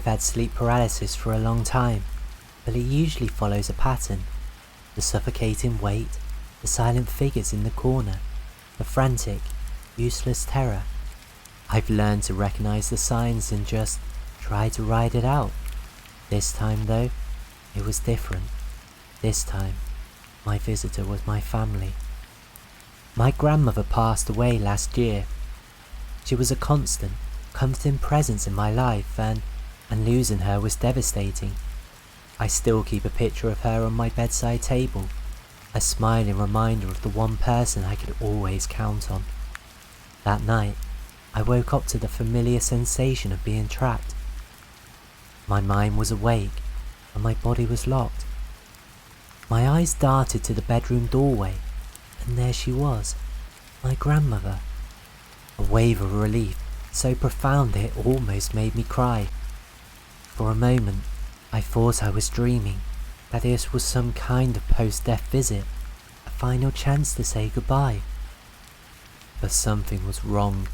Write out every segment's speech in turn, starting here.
I've had sleep paralysis for a long time, but it usually follows a pattern. The suffocating weight, the silent figures in the corner, the frantic, useless terror. I've learned to recognize the signs and just try to ride it out. This time though, it was different. This time, my visitor was my family. My grandmother passed away last year. She was a constant, comforting presence in my life, and losing her was devastating. I still keep a picture of her on my bedside table, a smiling reminder of the one person I could always count on. That night, I woke up to the familiar sensation of being trapped. My mind was awake, and my body was locked. My eyes darted to the bedroom doorway, and there she was, my grandmother. A wave of relief, so profound that it almost made me cry. For a moment, I thought I was dreaming, that this was some kind of post-death visit, a final chance to say goodbye. But something was wrong.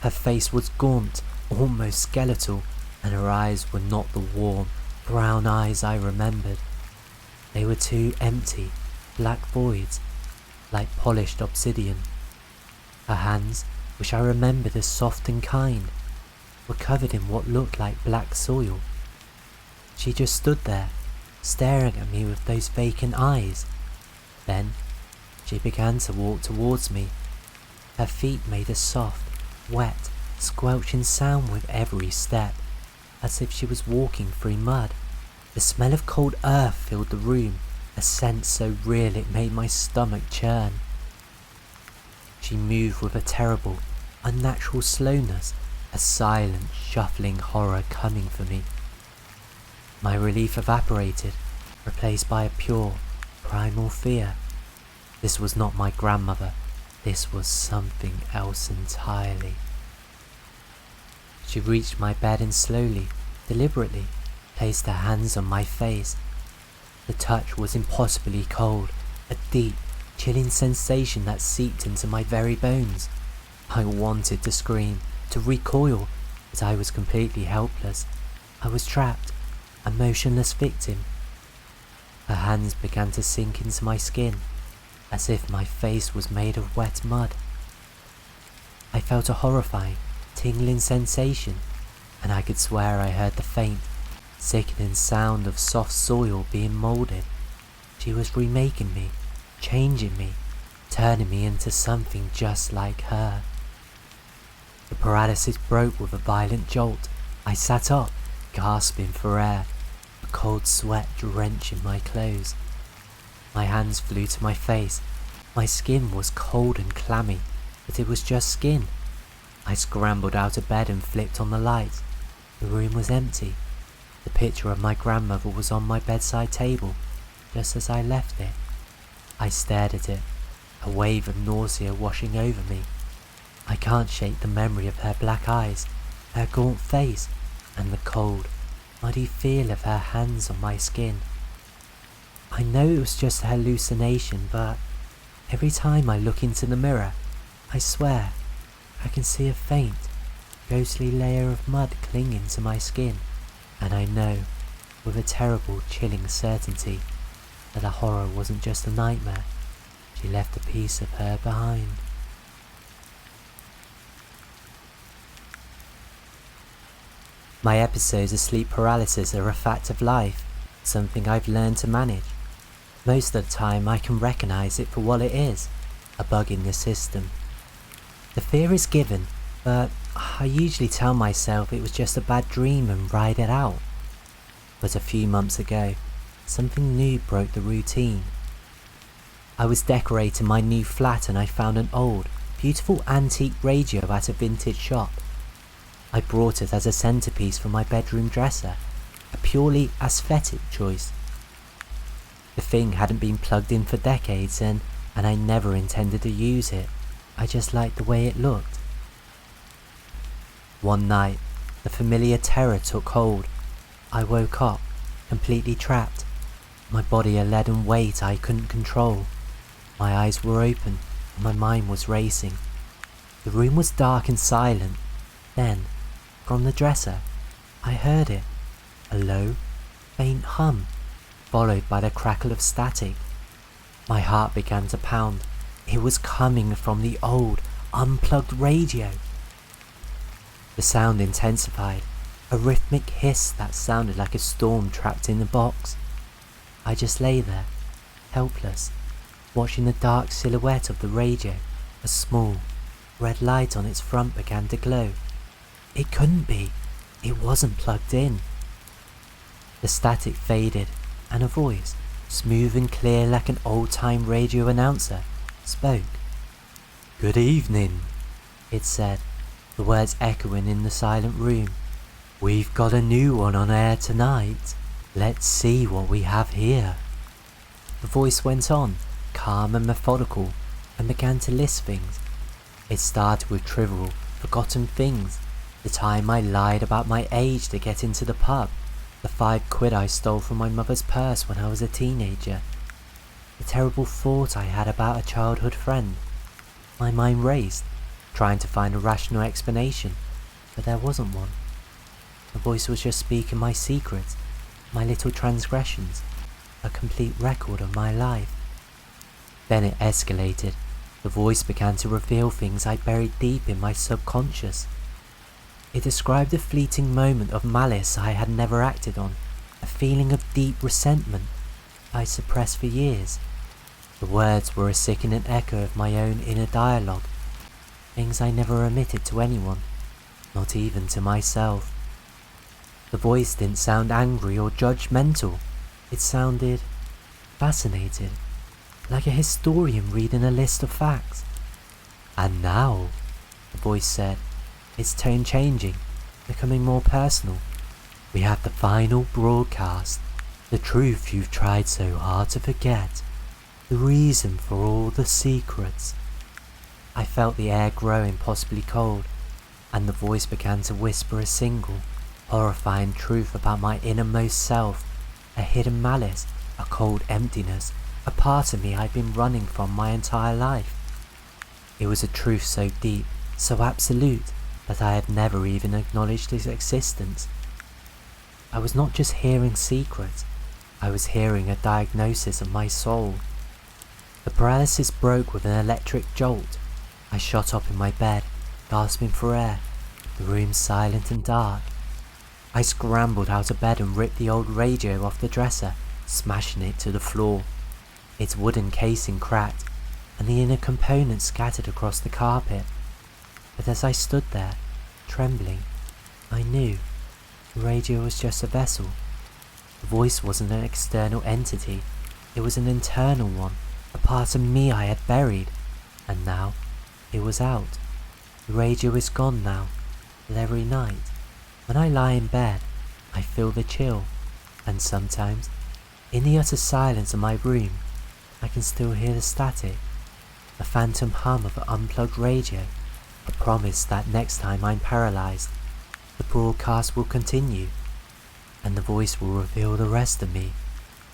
Her face was gaunt, almost skeletal, and her eyes were not the warm, brown eyes I remembered. They were two empty, black voids, like polished obsidian. Her hands, which I remembered as soft and kind, were covered in what looked like black soil. She just stood there, staring at me with those vacant eyes. Then, she began to walk towards me. Her feet made a soft, wet, squelching sound with every step, as if she was walking through mud. The smell of cold earth filled the room, a scent so real it made my stomach churn. She moved with a terrible, unnatural slowness, a silent, shuffling horror coming for me. My relief evaporated, replaced by a pure, primal fear. This was not my grandmother. This was something else entirely. She reached my bed and slowly, deliberately, placed her hands on my face. The touch was impossibly cold, a deep, chilling sensation that seeped into my very bones. I wanted to scream, to recoil, but I was completely helpless. I was trapped, a motionless victim. Her hands began to sink into my skin, as if my face was made of wet mud. I felt a horrifying, tingling sensation, and I could swear I heard the faint, sickening sound of soft soil being moulded. She was remaking me, changing me, turning me into something just like her. The paralysis broke with a violent jolt. I sat up, gasping for air, a cold sweat drenching my clothes. My hands flew to my face. My skin was cold and clammy, but it was just skin. I scrambled out of bed and flipped on the light. The room was empty. The picture of my grandmother was on my bedside table, just as I left it. I stared at it, a wave of nausea washing over me. I can't shake the memory of her black eyes, her gaunt face, and the cold, muddy feel of her hands on my skin. I know it was just a hallucination, but every time I look into the mirror, I swear I can see a faint, ghostly layer of mud clinging to my skin, and I know, with a terrible, chilling certainty, that the horror wasn't just a nightmare. She left a piece of her behind. My episodes of sleep paralysis are a fact of life, something I've learned to manage. Most of the time I can recognize it for what it is, a bug in the system. The fear is given, but I usually tell myself it was just a bad dream and ride it out. But a few months ago, something new broke the routine. I was decorating my new flat and I found an old, beautiful antique radio at a vintage shop. I brought it as a centerpiece for my bedroom dresser, a purely aesthetic choice. The thing hadn't been plugged in for decades and I never intended to use it. I just liked the way it looked. One night, the familiar terror took hold. I woke up, completely trapped, my body a leaden weight I couldn't control. My eyes were open and my mind was racing. The room was dark and silent. Then, from the dresser, I heard it, a low, faint hum, followed by the crackle of static. My heart began to pound. It was coming from the old, unplugged radio. The sound intensified, a rhythmic hiss that sounded like a storm trapped in a box. I just lay there, helpless, watching the dark silhouette of the radio. A small, red light on its front began to glow. It couldn't be. It wasn't plugged in. The static faded, and a voice, smooth and clear like an old-time radio announcer, spoke. "Good evening," it said, the words echoing in the silent room. "We've got a new one on air tonight. Let's see what we have here." The voice went on, calm and methodical, and began to list things. It started with trivial, forgotten things. The time I lied about my age to get into the pub. The £5 I stole from my mother's purse when I was a teenager. The terrible thought I had about a childhood friend. My mind raced, trying to find a rational explanation, but there wasn't one. The voice was just speaking my secrets, my little transgressions, a complete record of my life. Then it escalated. The voice began to reveal things I buried deep in my subconscious. It described a fleeting moment of malice I had never acted on, a feeling of deep resentment I suppressed for years. The words were a sickening echo of my own inner dialogue, things I never admitted to anyone, not even to myself. The voice didn't sound angry or judgmental. It sounded fascinated, like a historian reading a list of facts. "And now," the voice said, its tone changing, becoming more personal, "we have the final broadcast, the truth you've tried so hard to forget, the reason for all the secrets." I felt the air grow impossibly cold, and the voice began to whisper a single, horrifying truth about my innermost self, a hidden malice, a cold emptiness, a part of me I'd been running from my entire life. It was a truth so deep, so absolute, that I had never even acknowledged its existence. I was not just hearing secrets, I was hearing a diagnosis of my soul. The paralysis broke with an electric jolt. I shot up in my bed, gasping for air, the room silent and dark. I scrambled out of bed and ripped the old radio off the dresser, smashing it to the floor. Its wooden casing cracked, and the inner components scattered across the carpet. But as I stood there, trembling, I knew the radio was just a vessel. The voice wasn't an external entity, it was an internal one, a part of me I had buried, and now it was out. The radio is gone now, but every night, when I lie in bed, I feel the chill, and sometimes, in the utter silence of my room, I can still hear the static, the phantom hum of an unplugged radio, a promise that next time I'm paralyzed, the broadcast will continue, and the voice will reveal the rest of me,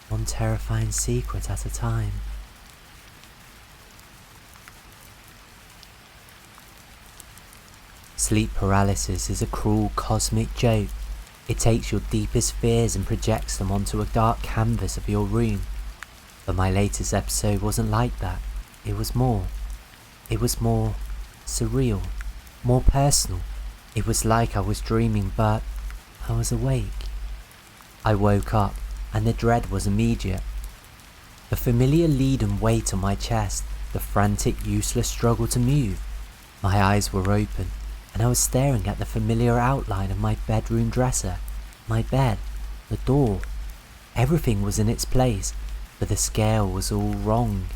one terrifying secret at a time. Sleep paralysis is a cruel cosmic joke. It takes your deepest fears and projects them onto a dark canvas of your room. But my latest episode wasn't like that. It was more surreal, more personal. It was like I was dreaming, but I was awake. I woke up, and the dread was immediate. The familiar leaden weight on my chest, the frantic, useless struggle to move. My eyes were open, and I was staring at the familiar outline of my bedroom dresser, my bed, the door. Everything was in its place, but the scale was all wrong.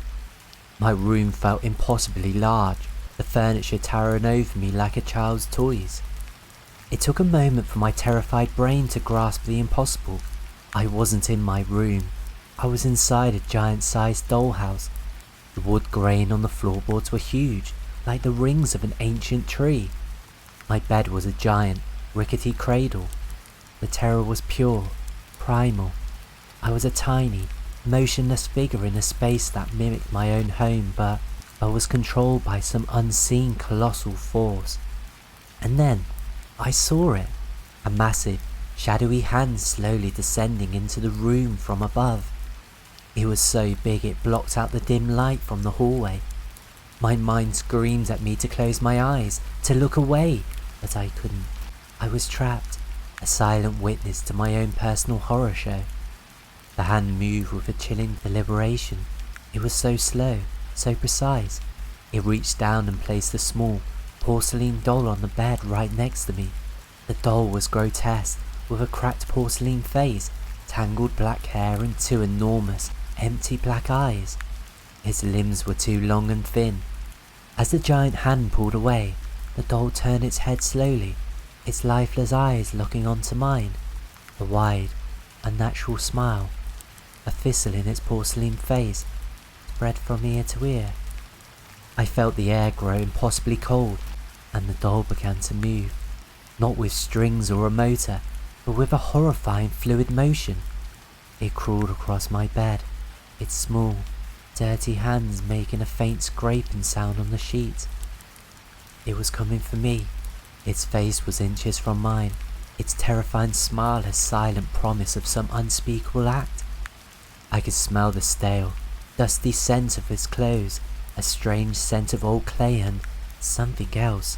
My room felt impossibly large, the furniture towering over me like a child's toys. It took a moment for my terrified brain to grasp the impossible. I wasn't in my room. I was inside a giant-sized dollhouse. The wood grain on the floorboards were huge, like the rings of an ancient tree. My bed was a giant, rickety cradle. The terror was pure, primal. I was a tiny, motionless figure in a space that mimicked my own home, but I was controlled by some unseen colossal force. And then I saw it, a massive, shadowy hands slowly descending into the room from above. It was so big it blocked out the dim light from the hallway. My mind screamed at me to close my eyes, to look away, but I couldn't. I was trapped, a silent witness to my own personal horror show. The hand moved with a chilling deliberation. It was so slow, so precise. It reached down and placed a small, porcelain doll on the bed right next to me. The doll was grotesque, with a cracked porcelain face, tangled black hair and two enormous, empty black eyes. Its limbs were too long and thin. As the giant hand pulled away, the doll turned its head slowly, its lifeless eyes looking onto mine. A wide, unnatural smile, a thistle in its porcelain face, spread from ear to ear. I felt the air grow impossibly cold, and the doll began to move, not with strings or a motor, but with a horrifying fluid motion. It crawled across my bed, its small, dirty hands making a faint scraping sound on the sheet. It was coming for me. Its face was inches from mine, its terrifying smile a silent promise of some unspeakable act. I could smell the stale, dusty scent of its clothes, a strange scent of old clay and something else,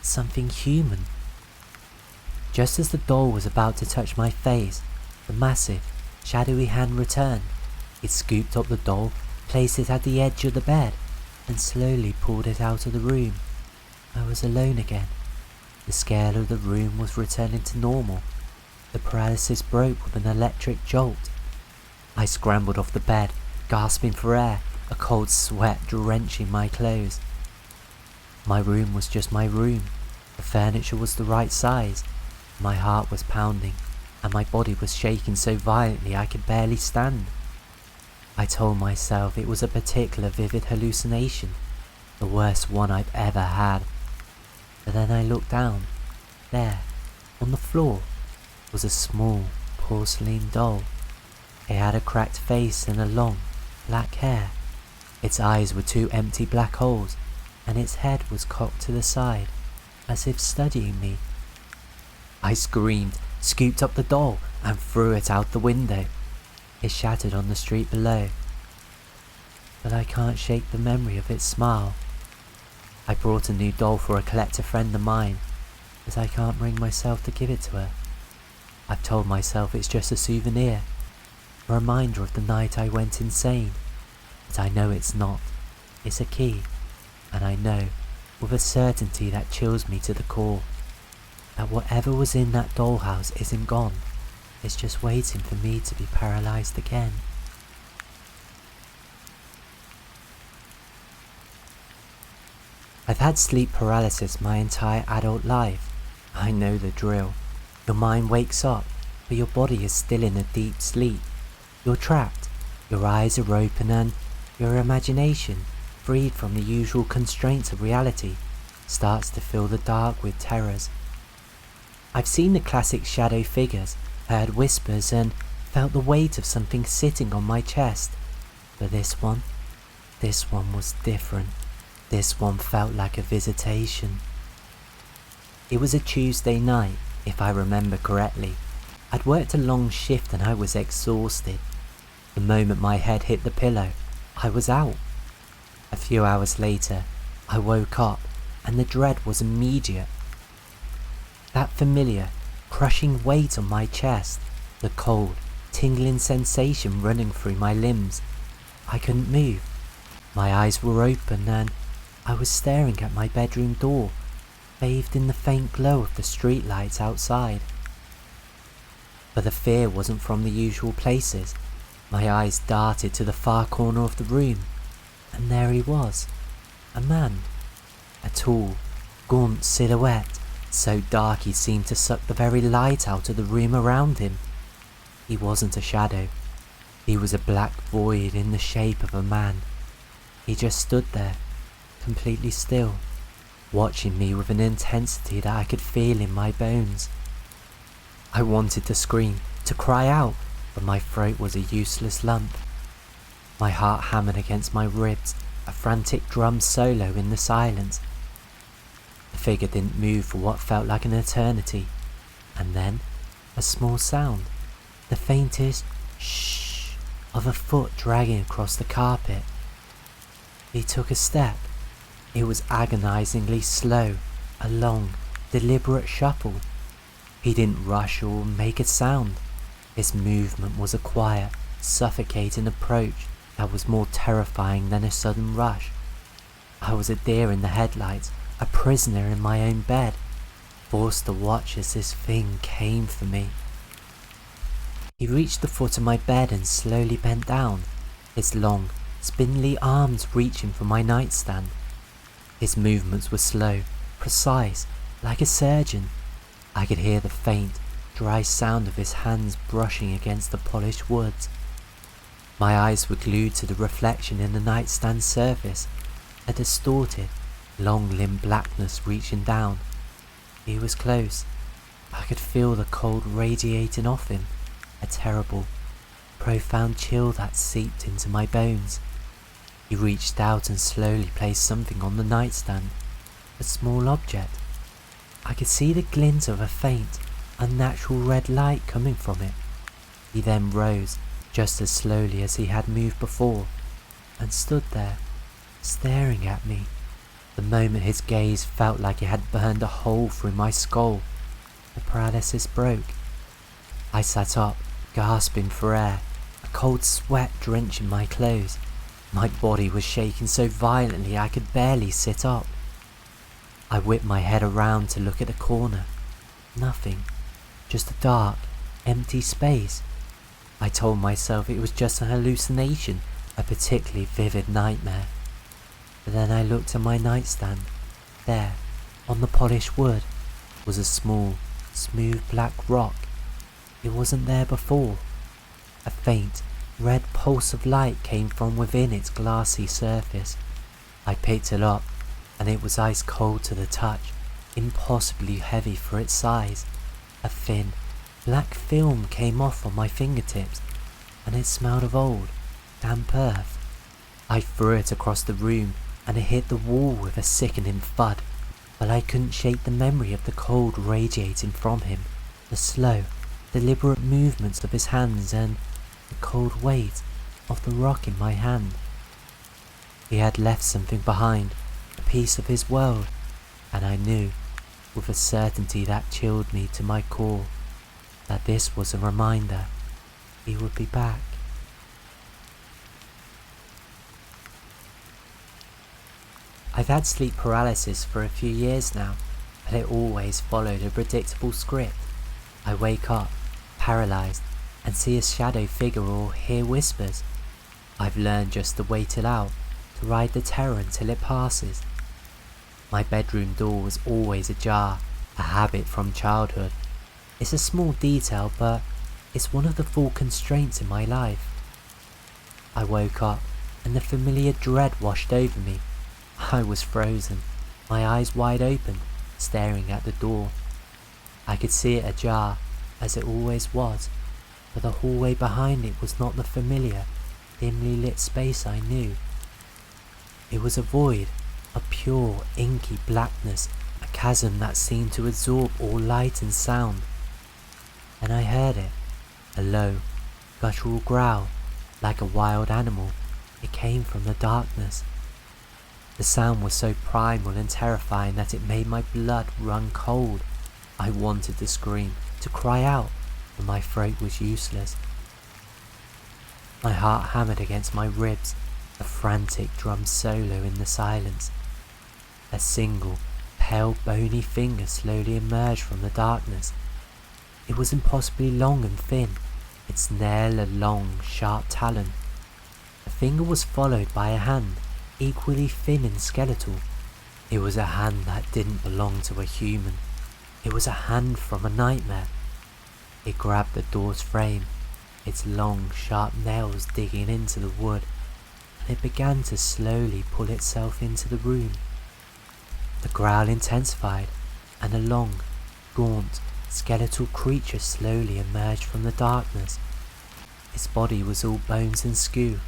something human. Just as the doll was about to touch my face, the massive, shadowy hand returned. It scooped up the doll, placed it at the edge of the bed, and slowly pulled it out of the room. I was alone again. The scale of the room was returning to normal. The paralysis broke with an electric jolt. I scrambled off the bed, gasping for air, a cold sweat drenching my clothes. My room was just my room. The furniture was the right size. My heart was pounding, and my body was shaking so violently I could barely stand. I told myself it was a particular vivid hallucination, the worst one I'd ever had. But then I looked down. There, on the floor, was a small porcelain doll. It had a cracked face and a long, black hair. Its eyes were two empty black holes, and its head was cocked to the side, as if studying me. I screamed, scooped up the doll, and threw it out the window. It shattered on the street below. But I can't shake the memory of its smile. I brought a new doll for a collector friend of mine, but I can't bring myself to give it to her. I've told myself it's just a souvenir, a reminder of the night I went insane, but I know it's not. It's a key, and I know, with a certainty that chills me to the core, that whatever was in that dollhouse isn't gone. It's just waiting for me to be paralyzed again. I've had sleep paralysis my entire adult life. I know the drill. Your mind wakes up, but your body is still in a deep sleep. You're trapped, your eyes are open, and your imagination, freed from the usual constraints of reality, starts to fill the dark with terrors. I've seen the classic shadow figures, heard whispers, and felt the weight of something sitting on my chest. But this one was different. This one felt like a visitation. It was a Tuesday night, if I remember correctly. I'd worked a long shift and I was exhausted. The moment my head hit the pillow, I was out. A few hours later, I woke up and the dread was immediate. That familiar, crushing weight on my chest, the cold, tingling sensation running through my limbs. I couldn't move. My eyes were open and I was staring at my bedroom door, bathed in the faint glow of the streetlights outside. But the fear wasn't from the usual places. My eyes darted to the far corner of the room, and there he was, a man, a tall, gaunt silhouette, so dark he seemed to suck the very light out of the room around him. He wasn't a shadow. He was a black void in the shape of a man. He just stood there, completely still, watching me with an intensity that I could feel in my bones. I wanted to scream, to cry out, but my throat was a useless lump. My heart hammered against my ribs, a frantic drum solo in the silence. The figure didn't move for what felt like an eternity, and then, a small sound, the faintest shh of a foot dragging across the carpet. He took a step. It was agonizingly slow, a long, deliberate shuffle. He didn't rush or make a sound. His movement was a quiet, suffocating approach that was more terrifying than a sudden rush. I was a deer in the headlights, a prisoner in my own bed, forced to watch as this thing came for me. He reached the foot of my bed and slowly bent down, his long, spindly arms reaching for my nightstand. His movements were slow, precise, like a surgeon. I could hear the faint, dry sound of his hands brushing against the polished woods. My eyes were glued to the reflection in the nightstand surface, a distorted, long-limbed blackness reaching down. He was close. I could feel the cold radiating off him, a terrible, profound chill that seeped into my bones. He reached out and slowly placed something on the nightstand, a small object. I could see the glint of a faint, unnatural red light coming from it. He then rose, just as slowly as he had moved before, and stood there, staring at me. The moment his gaze felt like it had burned a hole through my skull, the paralysis broke. I sat up, gasping for air, a cold sweat drenching my clothes. My body was shaking so violently I could barely sit up. I whipped my head around to look at the corner. Nothing, just a dark, empty space. I told myself it was just an hallucination, a particularly vivid nightmare. But then I looked at my nightstand. There, on the polished wood, was a small, smooth black rock. It wasn't there before. A faint, red pulse of light came from within its glassy surface. I picked it up, and it was ice cold to the touch, impossibly heavy for its size. A thin, black film came off on my fingertips, and it smelled of old, damp earth. I threw it across the room, and it hit the wall with a sickening thud, but I couldn't shake the memory of the cold radiating from him, the slow, deliberate movements of his hands, and the cold weight of the rock in my hand. He had left something behind, a piece of his world, and I knew, with a certainty that chilled me to my core, that this was a reminder he would be back. I've had sleep paralysis for a few years now, but it always followed a predictable script. I wake up, paralysed, and see a shadow figure or hear whispers. I've learned just to wait it out, to ride the terror until it passes. My bedroom door was always ajar, a habit from childhood. It's a small detail, but it's one of the full constraints in my life. I woke up, and the familiar dread washed over me. I was frozen, my eyes wide open, staring at the door. I could see it ajar, as it always was, but the hallway behind it was not the familiar, dimly lit space I knew. It was a void, a pure, inky blackness, a chasm that seemed to absorb all light and sound. And I heard it, a low, guttural growl, like a wild animal. It came from the darkness. The sound was so primal and terrifying that it made my blood run cold. I wanted to scream, to cry out, but my throat was useless. My heart hammered against my ribs, a frantic drum solo in the silence. A single, pale, bony finger slowly emerged from the darkness. It was impossibly long and thin, its nail a long, sharp talon. The finger was followed by a hand, equally thin and skeletal. It was a hand that didn't belong to a human. It was a hand from a nightmare. It grabbed the door's frame, its long, sharp nails digging into the wood, and it began to slowly pull itself into the room. The growl intensified, and a long, gaunt, skeletal creature slowly emerged from the darkness. Its body was all bones and skew.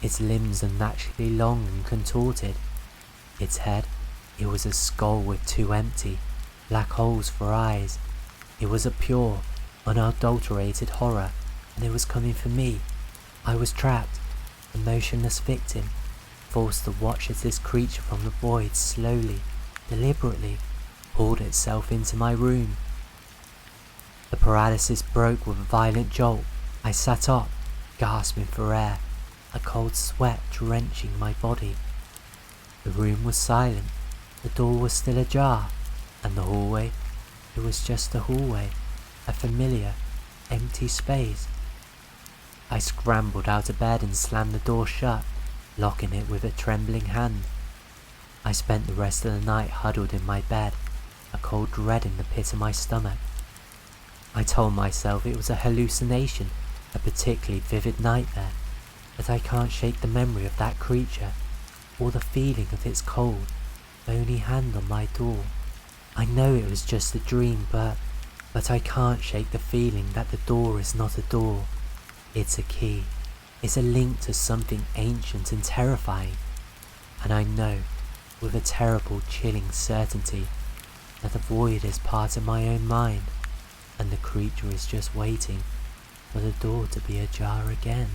Its limbs unnaturally long and contorted. Its head, it was a skull with two empty, black holes for eyes. It was a pure, unadulterated horror, and it was coming for me. I was trapped, a motionless victim, forced to watch as this creature from the void slowly, deliberately, pulled itself into my room. The paralysis broke with a violent jolt. I sat up, gasping for air, a cold sweat drenching my body. The room was silent, the door was still ajar, and the hallway, it was just a hallway, a familiar, empty space. I scrambled out of bed and slammed the door shut, locking it with a trembling hand. I spent the rest of the night huddled in my bed, a cold dread in the pit of my stomach. I told myself it was a hallucination, a particularly vivid nightmare, but I can't shake the memory of that creature, or the feeling of its cold, bony hand on my door. I know it was just a dream, but I can't shake the feeling that the door is not a door. It's a key. It's a link to something ancient and terrifying. And I know, with a terrible, chilling certainty, that the void is part of my own mind, and the creature is just waiting for the door to be ajar again.